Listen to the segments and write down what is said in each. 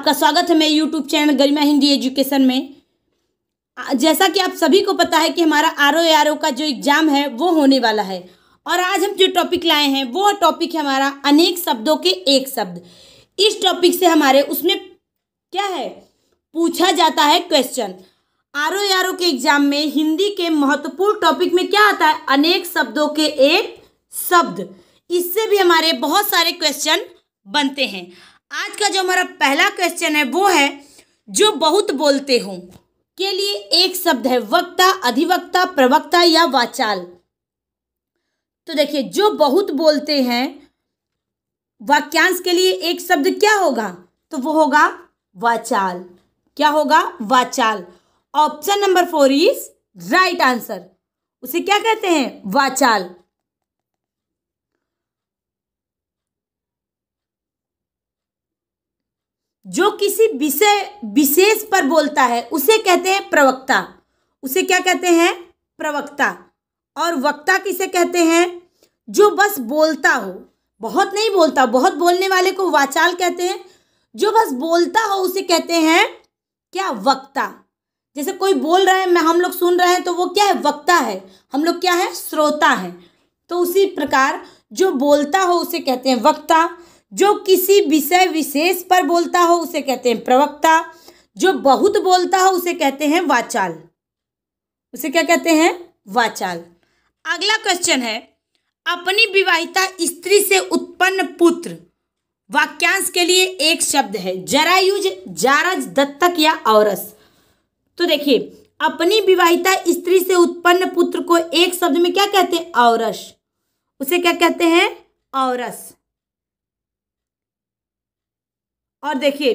आपका स्वागत है मेरे यूट्यूब चैनल गरिमा हिंदी एजुकेशन में। जैसा कि आप सभी को पता है कि हमारा आरओ का जो एग्ज़ाम है वो होने वाला है और आज हम जो टॉपिक लाए हैं वो टॉपिक है हमारा अनेक शब्दों के एक शब्द। इस टॉपिक से हमारे उसमें क्या है पूछा जाता है क्वेश्चन। आरओ के एग्ज़ाम में हिंदी के महत्वपूर्ण टॉपिक में क्या आता है, अनेक शब्दों के एक शब्द। इससे भी हमारे बहुत सारे क्वेश्चन बनते हैं। आज का जो हमारा पहला क्वेश्चन है वो है जो बहुत बोलते हों के लिए एक शब्द है वक्ता, अधिवक्ता, प्रवक्ता या वाचाल। तो देखिए जो बहुत बोलते हैं वाक्यांश के लिए एक शब्द क्या होगा, तो वो होगा वाचाल। क्या होगा? वाचाल। Option number 4 is right answer. उसे क्या कहते हैं? वाचाल। जो किसी विषय विशेष पर बोलता है उसे कहते हैं प्रवक्ता। उसे क्या कहते हैं? प्रवक्ता। और वक्ता किसे कहते हैं? जो बस बोलता हो, बहुत नहीं बोलता, बहुत बोलने वाले को वाचाल कहते हैं। जो बस बोलता हो उसे कहते हैं क्या? वक्ता। जैसे कोई बोल रहा है, हम लोग सुन रहे हैं, तो वो क्या है? वक्ता है। हम लोग क्या है? श्रोता है। तो उसी प्रकार जो बोलता हो उसे कहते हैं वक्ता। जो किसी विषय विशेष पर बोलता हो उसे कहते हैं प्रवक्ता। जो बहुत बोलता हो उसे कहते हैं वाचाल। उसे क्या कहते हैं? वाचाल। अगला क्वेश्चन है अपनी विवाहिता स्त्री से उत्पन्न पुत्र। वाक्यांश के लिए एक शब्द है जरायुज, जारज, दत्तक या औरस। तो देखिए अपनी विवाहिता स्त्री से उत्पन्न पुत्र को एक शब्द में क्या कहते हैं? औरस। उसे क्या कहते हैं? औरस। और देखिए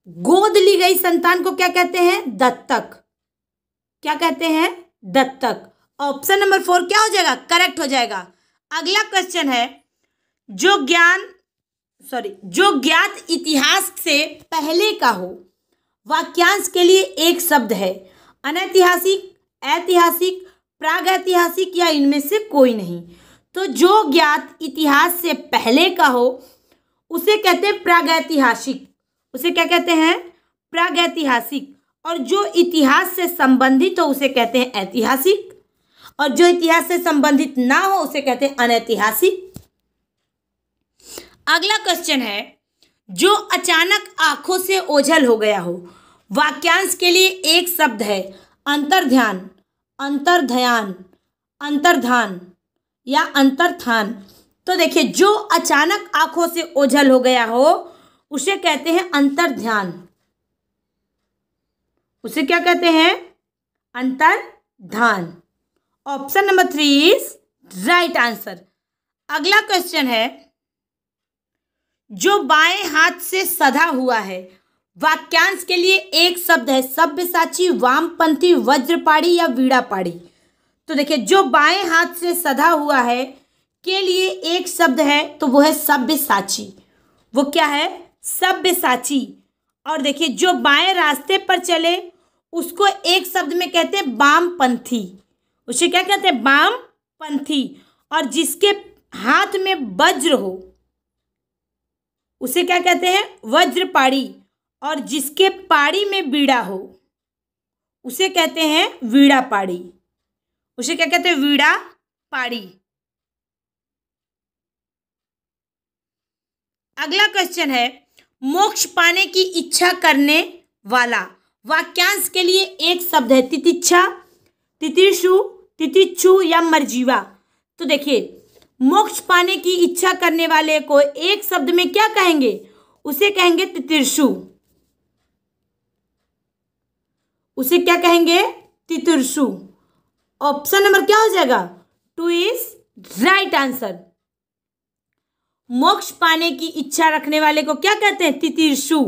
गोद ली गई संतान को क्या कहते हैं? दत्तक। क्या कहते हैं? दत्तक। ऑप्शन नंबर 4 क्या हो जाएगा? करेक्ट हो जाएगा। अगला क्वेश्चन है जो ज्ञात इतिहास से पहले का हो। वाक्यांश के लिए एक शब्द है अनैतिहासिक, ऐतिहासिक, प्रागैतिहासिक या इनमें से कोई नहीं। तो जो ज्ञात इतिहास से पहले का हो उसे कहते हैं प्रागैतिहासिक। उसे क्या कहते हैं? प्रागैतिहासिक। और जो इतिहास से संबंधित हो उसे कहते हैं ऐतिहासिक। और जो इतिहास से संबंधित ना हो उसे कहते हैं अनैतिहासिक। अगला क्वेश्चन है जो अचानक आंखों से ओझल हो गया हो। वाक्यांश के लिए एक शब्द है अंतर्ध्यान, अंतर्ध्यान, अंतर्धान या अंतर्धान। तो देखिए जो अचानक आंखों से ओझल हो गया हो उसे कहते हैं अंतर्ध्यान। उसे क्या कहते हैं? अंतर्धान। Option number 3 is right answer. अगला क्वेश्चन है जो बाएं हाथ से सधा हुआ है। वाक्यांश के लिए एक शब्द है सब्यसाची, वामपंथी, वज्रपाणी या वीणापाणी। तो देखिए जो बाएं हाथ से सधा हुआ है के लिए एक शब्द है तो वो है सब्यसाची। वो क्या है? सब्यसाची। और देखिए जो बाएं रास्ते पर चले उसको एक शब्द में कहते हैं वामपंथी। उसे क्या कहते हैं? वामपंथी। और जिसके हाथ में वज्र हो उसे क्या कहते हैं? वज्रपाणी। और जिसके पाड़ी में बीड़ा हो उसे कहते हैं वीणापाणी। उसे क्या कहते हैं? वीणापाणी। अगला क्वेश्चन है मोक्ष पाने की इच्छा करने वाला। वाक्यांश के लिए एक शब्द है तितिच्छा, तितिक्षु, तितिक्षु या मर्जीवा। तो देखिए मोक्ष पाने की इच्छा करने वाले को एक शब्द में क्या कहेंगे? उसे कहेंगे तितिक्षु। उसे क्या कहेंगे? तितिक्षु। ऑप्शन नंबर क्या हो जाएगा? 2 इज राइट आंसर। मोक्ष पाने की इच्छा रखने वाले को क्या कहते हैं? तितिक्षु।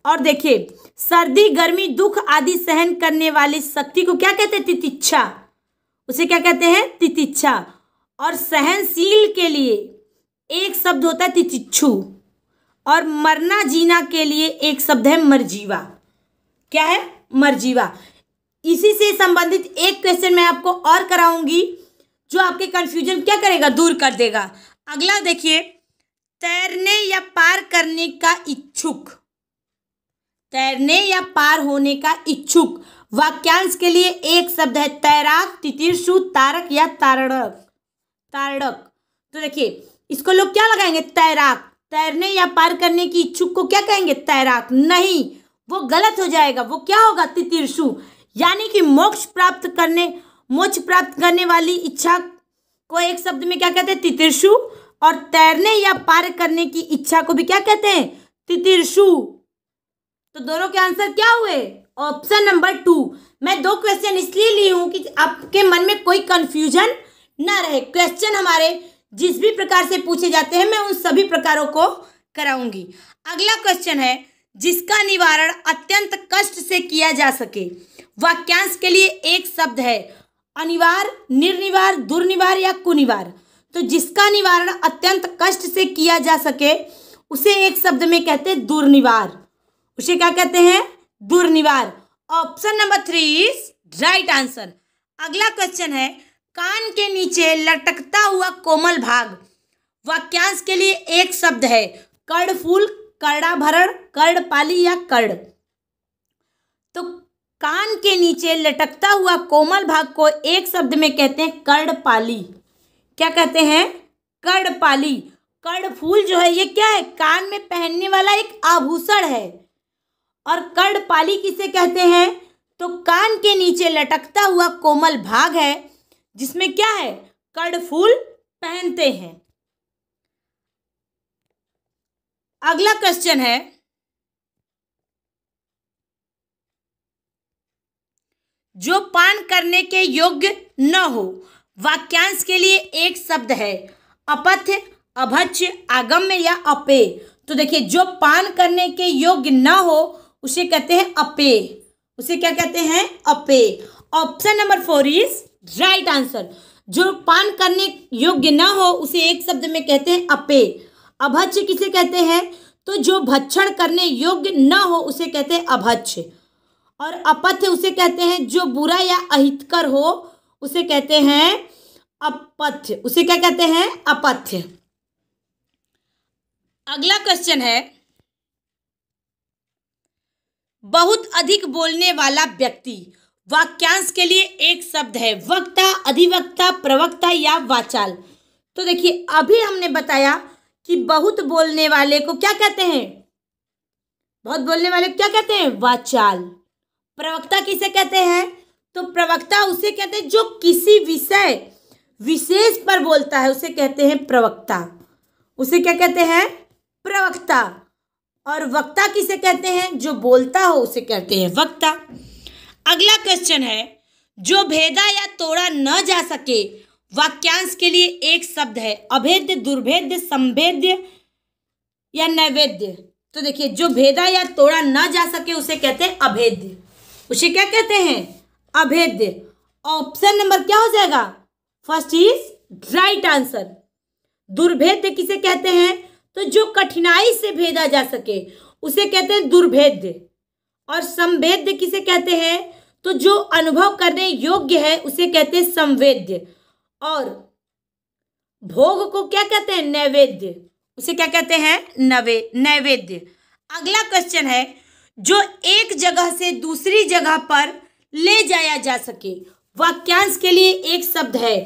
और देखिए सर्दी, गर्मी, दुख आदि सहन करने वाली शक्ति को क्या कहते हैं? तितिक्षा। उसे क्या कहते हैं? तितिक्षा। और सहनशील के लिए एक शब्द होता है तितिक्षु। और मरना जीना के लिए एक शब्द है मर्जीवा। क्या है? मर्जीवा। इसी से संबंधित एक क्वेश्चन मैं आपको और कराऊंगी जो आपके कंफ्यूजन क्या करेगा? दूर कर देगा। अगला देखिए तैरने या पार करने का इच्छुक, तैरने या पार होने का इच्छुक। वाक्यांश के लिए एक शब्द है तैराक, तितीर्षु, तारक या तारणक, ताड़क। तो देखिए इसको लोग क्या लगाएंगे, तैराक। तैरने या पार करने की इच्छुक को क्या कहेंगे, तैराक। नहीं, वो गलत हो जाएगा, वो क्या होगा, तितीर्षु। यानी कि मोक्ष प्राप्त करने वाली इच्छा को एक शब्द में क्या कहते हैं, तितीर्षु। और तैरने या पार करने की इच्छा को भी क्या कहते हैं, तितीर्षु। तो दोनों के आंसर क्या हुए, ऑप्शन नंबर 2। मैं 2 क्वेश्चन इसलिए ली हूं कि आपके मन में कोई कंफ्यूजन ना रहे। क्वेश्चन हमारे जिस भी प्रकार से पूछे जाते हैं मैं उन सभी प्रकारों को कराऊंगी। अगला क्वेश्चन है, जिसका निवारण अत्यंत कष्ट से किया जा सके। वाक्यांश के लिए एक शब्द है अनिवार, निर्निवार, दुर्निवार या कुनिवार। तो जिसका निवारण अत्यंत कष्ट से किया जा सके उसे एक शब्द में कहते हैं दुर्निवार। उसे क्या कहते हैं, दुर्निवार। Option number 3 is right answer. अगला क्वेश्चन है, कान के नीचे लटकता हुआ कोमल भाग। वाक्यांश के लिए एक शब्द है कर्णफूल, कर्णाभरण, कर्णपाली या कर्ण। तो कान के नीचे लटकता हुआ कोमल भाग को एक शब्द में कहते हैं कर्णपाली। क्या कहते हैं, कर्णपाली। कर्णफूल जो है ये क्या है, कान में पहनने वाला एक आभूषण है। और कर्णपाली किसे कहते हैं, तो कान के नीचे लटकता हुआ कोमल भाग है जिसमें क्या है, कर्णफूल पहनते हैं। अगला क्वेश्चन है, जो पान करने के योग्य न हो। वाक्यांश के लिए एक शब्द है अपथ्य, अभक्ष्य, आगम्य या अपेय। तो देखिए जो पान करने के योग्य न हो उसे कहते हैं अपेय। उसे क्या कहते हैं, अपेय। Option number 4 is right answer. जो पान करने योग्य न हो उसे एक शब्द में कहते हैं अपेय। अभक्ष्य किसे कहते हैं, तो जो भक्षण करने योग्य न हो उसे कहते हैं अभक्ष्य। और अपथ्य उसे कहते हैं जो बुरा या अहितकर हो उसे कहते हैं अपथ्य। उसे क्या कहते हैं, अपथ्य। अगला क्वेश्चन है, बहुत अधिक बोलने वाला व्यक्ति। वाक्यांश के लिए एक शब्द है वक्ता, अधिवक्ता, प्रवक्ता या वाचाल। तो देखिए अभी हमने बताया कि बहुत बोलने वाले को क्या कहते हैं, बहुत बोलने वाले को क्या कहते हैं, वाचाल। प्रवक्ता किसे कहते हैं, तो प्रवक्ता उसे कहते हैं जो किसी विषय विशेष पर बोलता है उसे कहते हैं प्रवक्ता। उसे क्या कहते हैं, प्रवक्ता। और वक्ता किसे कहते हैं, जो बोलता हो उसे कहते हैं वक्ता। अगला क्वेश्चन है, जो भेदा या तोड़ा न जा सके। वाक्यांश के लिए एक शब्द है अभेद्य, दुर्भेद्य, संभेद्य या नैवेद्य। तो देखिए जो भेदा या तोड़ा न जा सके उसे कहते हैं अभेद्य। उसे क्या कहते हैं, अभेद्य। ऑप्शन नंबर क्या हो जाएगा, फर्स्ट इज राइट आंसर। दुर्भेद्य किसे कहते हैं, तो जो कठिनाई से भेदा जा सके उसे कहते हैं दुर्भेद्य। और संवेद्य किसे कहते हैं, तो जो अनुभव करने योग्य है उसे कहते हैं संवेद्य। और भोग को क्या कहते हैं, नैवेद्य। उसे क्या कहते हैं, नैवेद्य। अगला क्वेश्चन है, जो एक जगह से दूसरी जगह पर ले जाया जा सके। वाक्यांश के लिए एक शब्द है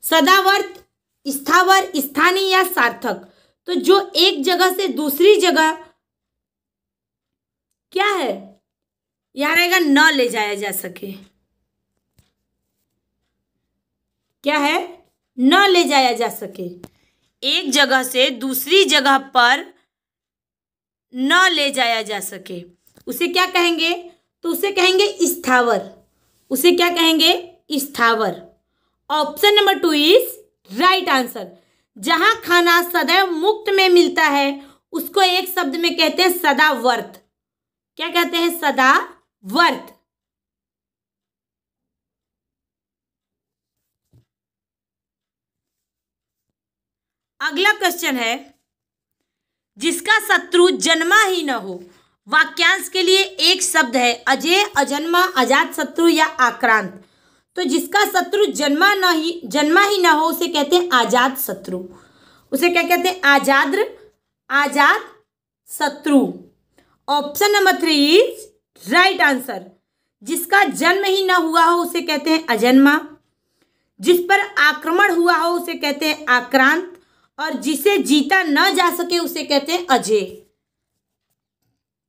सदावर्त, स्थावर, स्थानीय या सार्थक। तो जो एक जगह से दूसरी जगह क्या है, यहाँ रहेगा न ले जाया जा सके। क्या है, न ले जाया जा सके। एक जगह से दूसरी जगह पर न ले जाया जा सके उसे क्या कहेंगे, तो उसे कहेंगे स्थावर। उसे क्या कहेंगे, स्थावर। Option number 2 is right answer. जहां खाना सदैव मुक्त में मिलता है उसको एक शब्द में कहते हैं सदावर्त। क्या कहते हैं, सदावर्त। अगला क्वेश्चन है, जिसका शत्रु जन्मा ही न हो। वाक्यांश के लिए एक शब्द है अजेय, अजन्मा, अजात शत्रु या आक्रांत। तो जिसका शत्रु जन्मा ही न हो उसे कहते हैं अजात शत्रु। उसे क्या कहते हैं? आजाद्र, आजाद शत्रु। Option number 3 is right answer. जिसका जन्म ही ना हुआ हो उसे कहते हैं अजन्मा, जिस पर आक्रमण हुआ हो उसे कहते हैं आक्रांत, और जिसे जीता न जा सके उसे कहते हैं अजेय।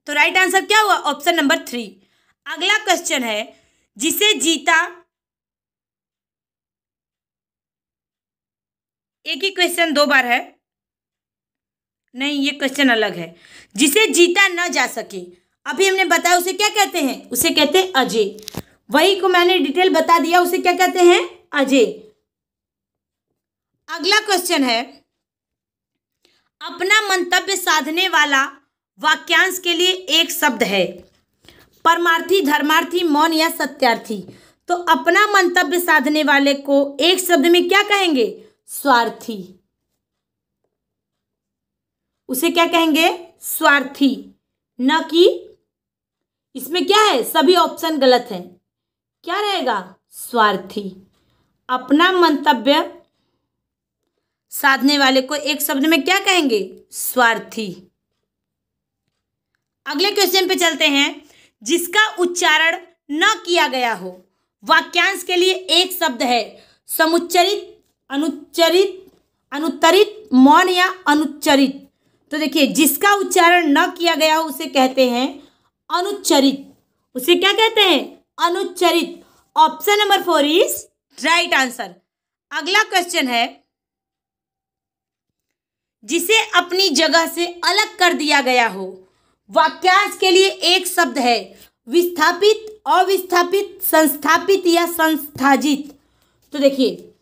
तो राइट आंसर क्या हुआ? Option number 3। अगला क्वेश्चन है, जिसे जीता, एक ही क्वेश्चन 2 बार है, नहीं ये क्वेश्चन अलग है। जिसे जीता न जा सके, अभी हमने बताया उसे क्या कहते हैं? उसे कहते हैं अजेय। वही को मैंने डिटेल बता दिया, उसे क्या कहते हैं? अजेय। अगला क्वेश्चन है, अपना मंतव्य साधने वाला वाक्यांश के लिए एक शब्द है। परमार्थी, धर्मार्थी, मौन या सत्यार्थी। तो अपना मंतव्य साधने वाले को एक शब्द में क्या कहेंगे? स्वार्थी। उसे क्या कहेंगे? स्वार्थी। न कि इसमें क्या है? सभी ऑप्शन गलत हैं। क्या रहेगा? स्वार्थी। अपना मंतव्य साधने वाले को एक शब्द में क्या कहेंगे? स्वार्थी। अगले क्वेश्चन पे चलते हैं, जिसका उच्चारण न किया गया हो। वाक्यांश के लिए एक शब्द है। समुच्चरित, अनुच्चरित, अनुत्तरित, मौन या अनुच्चरित। तो देखिए, जिसका उच्चारण न किया गया हो उसे कहते हैं अनुच्चरित। उसे क्या कहते हैं? अनुच्चरित। Option number 4 is right answer. अगला क्वेश्चन है, जिसे अपनी जगह से अलग कर दिया गया हो। वाक्यांश के लिए एक शब्द है। विस्थापित, अविस्थापित, संस्थापित या संस्थाजित। तो देखिए,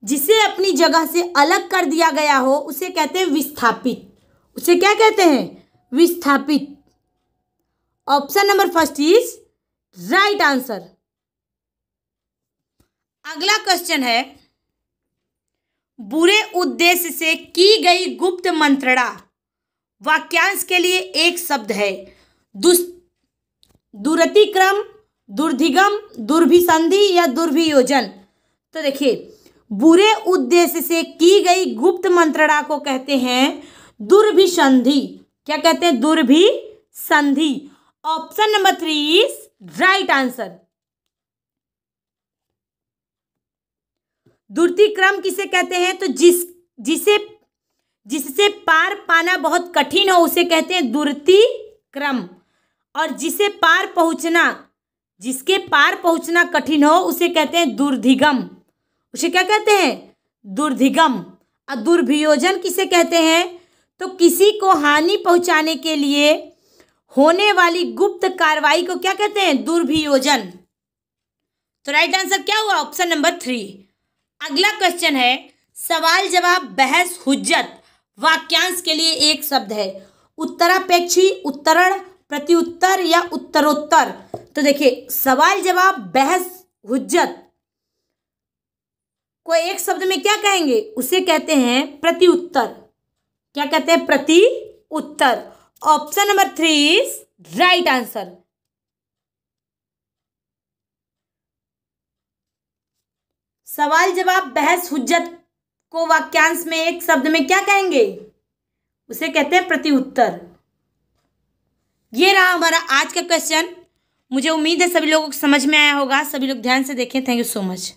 जिसे अपनी जगह से अलग कर दिया गया हो उसे कहते हैं विस्थापित। उसे क्या कहते हैं? विस्थापित। Option number 1 is right answer. अगला क्वेश्चन है, बुरे उद्देश्य से की गई गुप्त मंत्रणा। वाक्यांश के लिए एक शब्द है। दुरतिक्रम, दुर्धिगम, दुर्भिसंधि या दुर्भियोजन। तो देखिए, बुरे उद्देश्य से की गई गुप्त मंत्रणा को कहते हैं दुर्भिसंधि। क्या कहते हैं? दुर्भिसंधि। Option number 3 is right answer. दुर्तिक्रम किसे कहते हैं? तो जिससे पार पाना बहुत कठिन हो उसे कहते हैं दुर्तिक्रम, और जिसके पार पहुंचना कठिन हो उसे कहते हैं दुर्धिगम। उसे क्या कहते हैं? दुर्धिगम। और दुर्भियोजन किसे कहते हैं? तो किसी को हानि पहुंचाने के लिए होने वाली गुप्त कार्रवाई को क्या कहते हैं? दुर्भियोजन। तो राइट आंसर क्या हुआ? Option number 3। अगला क्वेश्चन है, सवाल जवाब, बहस, हुज्जत। वाक्यांश के लिए एक शब्द है। उत्तरापेक्षी, उत्तरण, प्रत्युत्तर या उत्तरोत्तर। तो देखिए, सवाल जवाब, बहस, हुज्जत को एक शब्द में क्या कहेंगे? उसे कहते हैं प्रत्युत्तर। क्या कहते हैं? प्रत्युत्तर। Option number 3 is right answer. सवाल जवाब, बहस, हुज्जत को वाक्यांश में एक शब्द में क्या कहेंगे? उसे कहते हैं प्रत्युत्तर। ये रहा हमारा आज का क्वेश्चन। मुझे उम्मीद है सभी लोगों को समझ में आया होगा। सभी लोग ध्यान से देखें। Thank you so much.